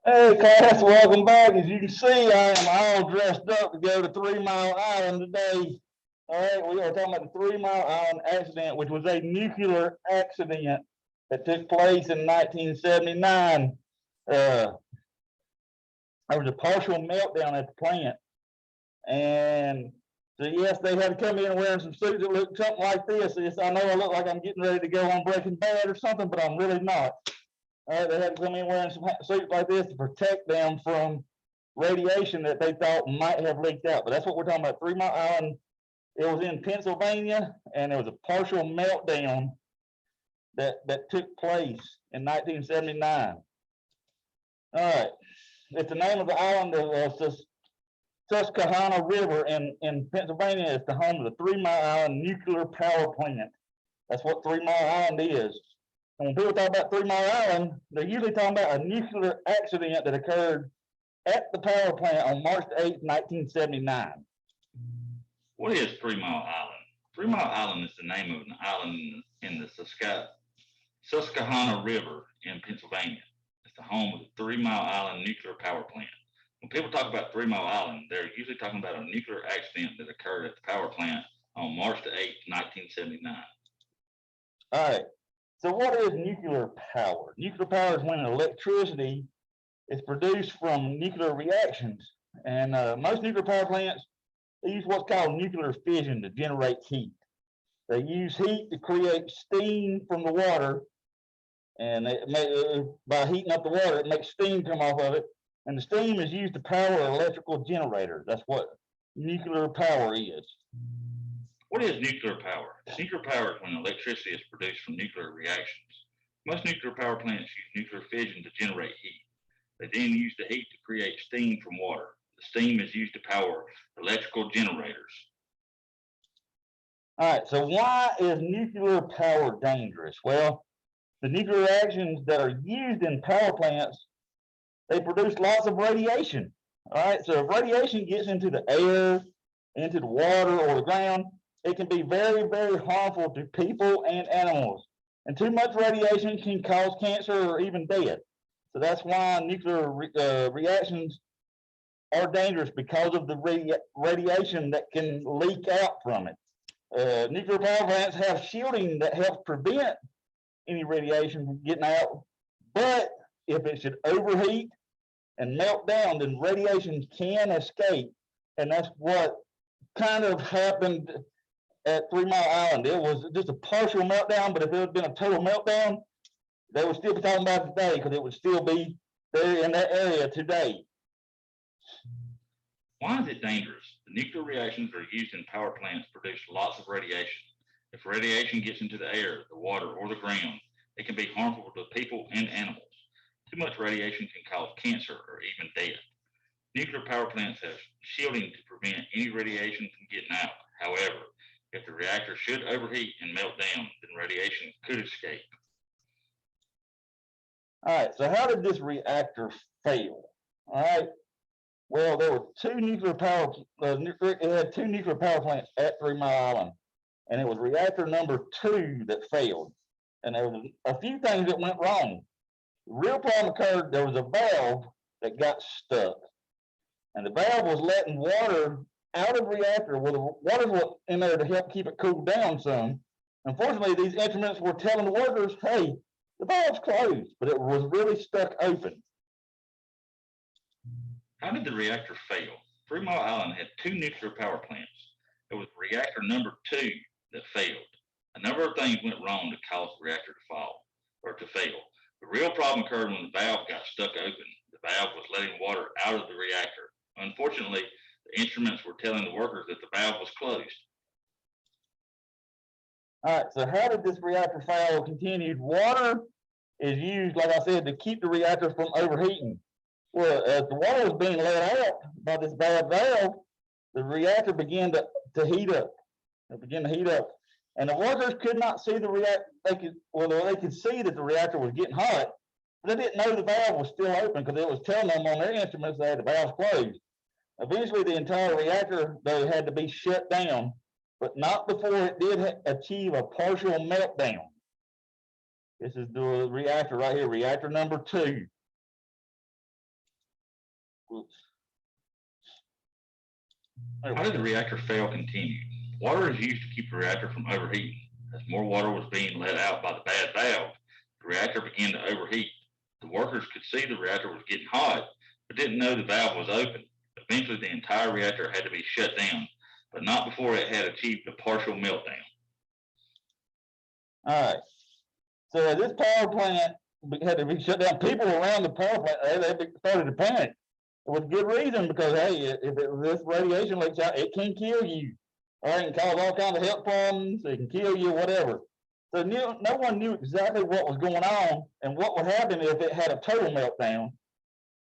Hey class, welcome back. As you can see, I am all dressed up to go to 3 Mile Island today. All right, we are talking about the 3 Mile Island accident, which was a nuclear accident that took place in 1979. There was a partial meltdown at the plant. And so, yes, they had to come in wearing some suits that looked something like this. I know I look like I'm getting ready to go on Breaking Bad or something, but I'm really not. They had to come in wearing some suits like this to protect them from radiation that they thought might have leaked out. But that's what we're talking about. 3 Mile Island. It was in Pennsylvania, and there was a partial meltdown that took place in 1979. All right. It's the name of the island of Susquehanna River in Pennsylvania. It's the home of the 3 Mile Island nuclear power plant. That's what 3 Mile Island is. And when people talk about 3 Mile Island, they're usually talking about a nuclear accident that occurred at the power plant on March 8, 1979. What is 3 Mile Island? 3 Mile Island is the name of an island in the Susquehanna River in Pennsylvania. It's the home of the 3 Mile Island nuclear power plant. When people talk about 3 Mile Island, they're usually talking about a nuclear accident that occurred at the power plant on March 8, 1979. All right. So what is nuclear power? Nuclear power is when electricity is produced from nuclear reactions. And most nuclear power plants, they use what's called nuclear fission to generate heat. They use heat to create steam from the water. And by heating up the water, it makes steam come off of it. And the steam is used to power electrical generators. That's what nuclear power is. What is nuclear power? Nuclear power is when electricity is produced from nuclear reactions. Most nuclear power plants use nuclear fission to generate heat. They then use the heat to create steam from water. The steam is used to power electrical generators. All right, so why is nuclear power dangerous? Well, the nuclear reactions that are used in power plants, they produce lots of radiation. All right, so if radiation gets into the air, into the water or the ground, it can be very, very harmful to people and animals. And too much radiation can cause cancer or even death. So that's why nuclear reactions are dangerous, because of the radiation that can leak out from it. Nuclear power plants have shielding that helps prevent any radiation from getting out. But if it should overheat and melt down, then radiation can escape. And that's what kind of happened at 3 Mile Island. It was just a partial meltdown, but if it had been a total meltdown, they would still be talking about it today, because it would still be there in that area today. Why is it dangerous? The nuclear reactions that are used in power plants produce lots of radiation. If radiation gets into the air, the water, or the ground, it can be harmful to people and animals. Too much radiation can cause cancer or even death. Nuclear power plants have shielding to prevent any radiation from getting out. However, if the reactor should overheat and melt down, then radiation could escape. All right, so how did this reactor fail? All right, well, there were two nuclear power. It had two nuclear power plants at 3 Mile Island, and it was reactor number 2 that failed. And there was a few things that went wrong. The real problem occurred. There was a valve that got stuck, and the valve was letting water out of the reactor. Well, the water was in there to help keep it cooled down some. Unfortunately, these instruments were telling the workers, "Hey, the valve's closed," but it was really stuck open. How did the reactor fail? 3 Mile Island had two nuclear power plants. It was reactor number 2 that failed. A number of things went wrong to cause the reactor to fail. The real problem occurred when the valve got stuck open. The valve was letting water out of the reactor. Unfortunately, the instruments were telling the workers that the valve was closed. All right, so how did this reactor fail continued? Water is used, like I said, to keep the reactor from overheating. Well, as the water was being let out by this bad valve, the reactor began to heat up. It began to heat up. And the workers could not see the reactor. They could see that the reactor was getting hot, but they didn't know the valve was still open, because it was telling them on their instruments that the valve closed. Eventually, the entire reactor, though, had to be shut down, but not before it did achieve a partial meltdown. This is the reactor right here, reactor number 2. How did the reactor fail continued? Water is used to keep the reactor from overheating. As more water was being let out by the bad valve, the reactor began to overheat. The workers could see the reactor was getting hot, but didn't know the valve was open. Eventually, the entire reactor had to be shut down, but not before it had achieved a partial meltdown. All right. So this power plant had to be shut down. People around the power plant, they started to panic with good reason, because hey, if this radiation leaks out, it can kill you. Or it can cause all kinds of health problems. It can kill you, whatever. So no one knew exactly what was going on and what would happen if it had a total meltdown,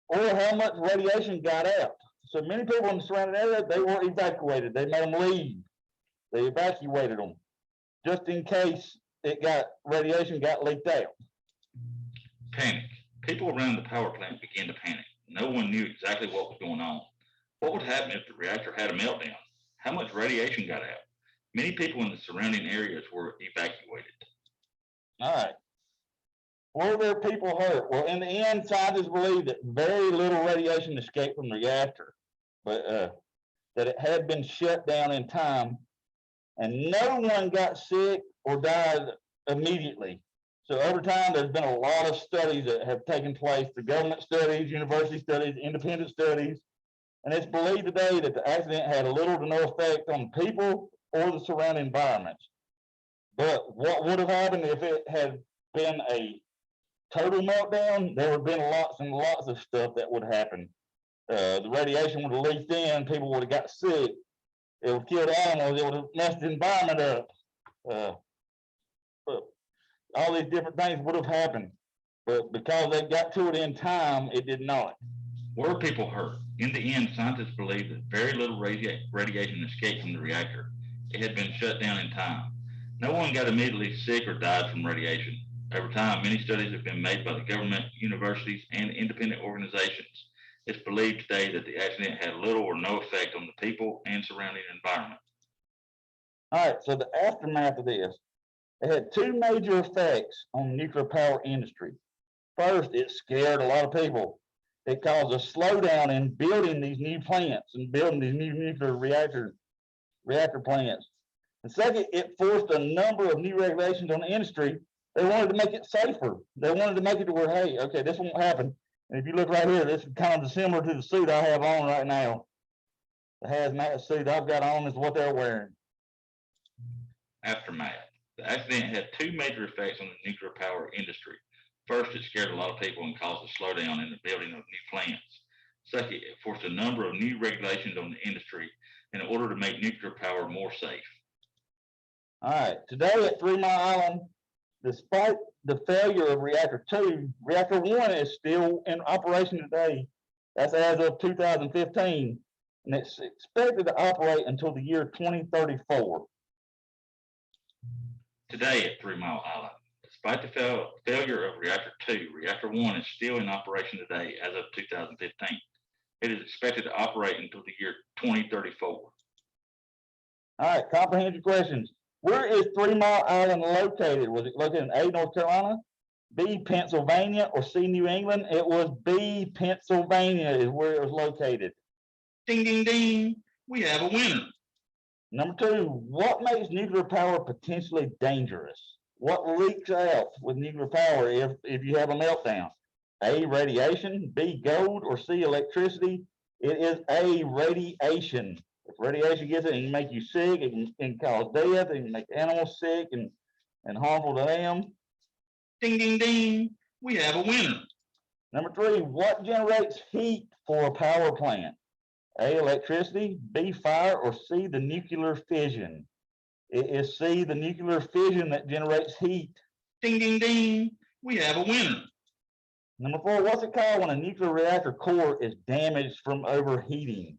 or how much radiation got out. So many people in the surrounding area, they were evacuated. They made them leave. They evacuated them just in case radiation got leaked out. Panic. People around the power plant began to panic. No one knew exactly what was going on. What would happen if the reactor had a meltdown? How much radiation got out? Many people in the surrounding areas were evacuated. All right. Were there people hurt? Well, in the end, scientists believe that very little radiation escaped from the reactor, but that it had been shut down in time, and no one got sick or died immediately. So over time, there's been a lot of studies that have taken place, the government studies, university studies, independent studies, and it's believed today that the accident had little to no effect on people or the surrounding environments. But what would have happened if it had been a total meltdown? There would have been lots and lots of stuff that would happen. The radiation would have leaked in, people would have got sick, it would have killed animals, it would have messed the environment up. But all these different things would have happened. But because they got to it in time, it did not. Were people hurt? In the end, scientists believe that very little radiation escaped from the reactor. It had been shut down in time. No one got immediately sick or died from radiation. Over time, many studies have been made by the government, universities, and independent organizations. It's believed today that the accident had little or no effect on the people and surrounding environment. All right, so the aftermath of this, it had two major effects on the nuclear power industry. First, it scared a lot of people. It caused a slowdown in building these new plants and building these new nuclear reactor plants. And second, it forced a number of new regulations on the industry. They wanted to make it safer. They wanted to make it to where, hey, okay, this won't happen. And if you look right here, this is kind of similar to the suit I have on right now. The hazmat suit I've got on is what they're wearing. Aftermath. The accident had two major effects on the nuclear power industry. First, it scared a lot of people and caused a slowdown in the building of new plants. Second, it forced a number of new regulations on the industry in order to make nuclear power more safe. All right, today at 3 Mile Island, despite the failure of Reactor 2, Reactor 1 is still in operation today. That's as of 2015, and it's expected to operate until the year 2034. Today at 3 Mile Island, despite the failure of Reactor 2, Reactor 1 is still in operation today as of 2015. It is expected to operate until the year 2034. All right, comprehension questions. Where is 3 Mile Island located? Was it located in A, North Carolina, B, Pennsylvania, or C, New England? It was B, Pennsylvania is where it was located. Ding, ding, ding. We have a winner. Number 2, what makes nuclear power potentially dangerous? What leaks out with nuclear power if you have a meltdown? A, radiation, B, gold, or C, electricity? It is A, radiation. If radiation gets it, it can make you sick, it can cause death, it can make animals sick and harmful to them. Ding, ding, ding. We have a winner. Number 3, what generates heat for a power plant? A, electricity, B, fire, or C, the nuclear fission? It is C, the nuclear fission that generates heat. Ding, ding, ding. We have a winner. Number 4, what's it called when a nuclear reactor core is damaged from overheating?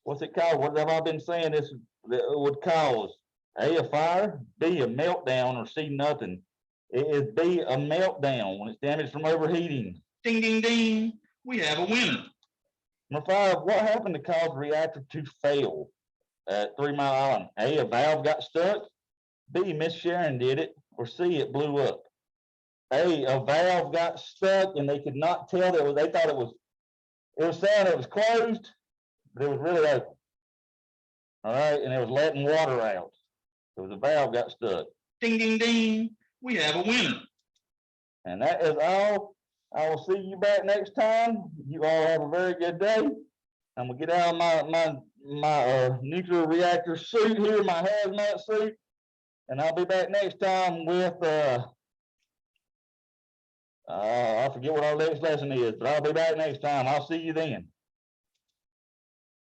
What's it called? What have I been saying this would cause? A, a fire, B, a meltdown, or C, nothing. It is B, a meltdown when it's damaged from overheating. Ding, ding, ding. We have a winner. Number 5, what happened to cause the reactor to fail at 3 Mile Island? A, a valve got stuck, B, Miss Sharon did it, or C, it blew up. A valve got stuck and they could not tell they thought it was It was saying it was closed, but it was really open. All right, and it was letting water out. So the valve got stuck. Ding, ding, ding. We have a winner. And that is all. I will see you back next time. You all have a very good day. I'm gonna get out of my nuclear reactor suit here, my hazmat suit, and I'll be back next time with I forget what our next lesson is, but I'll be back next time. I'll see you then.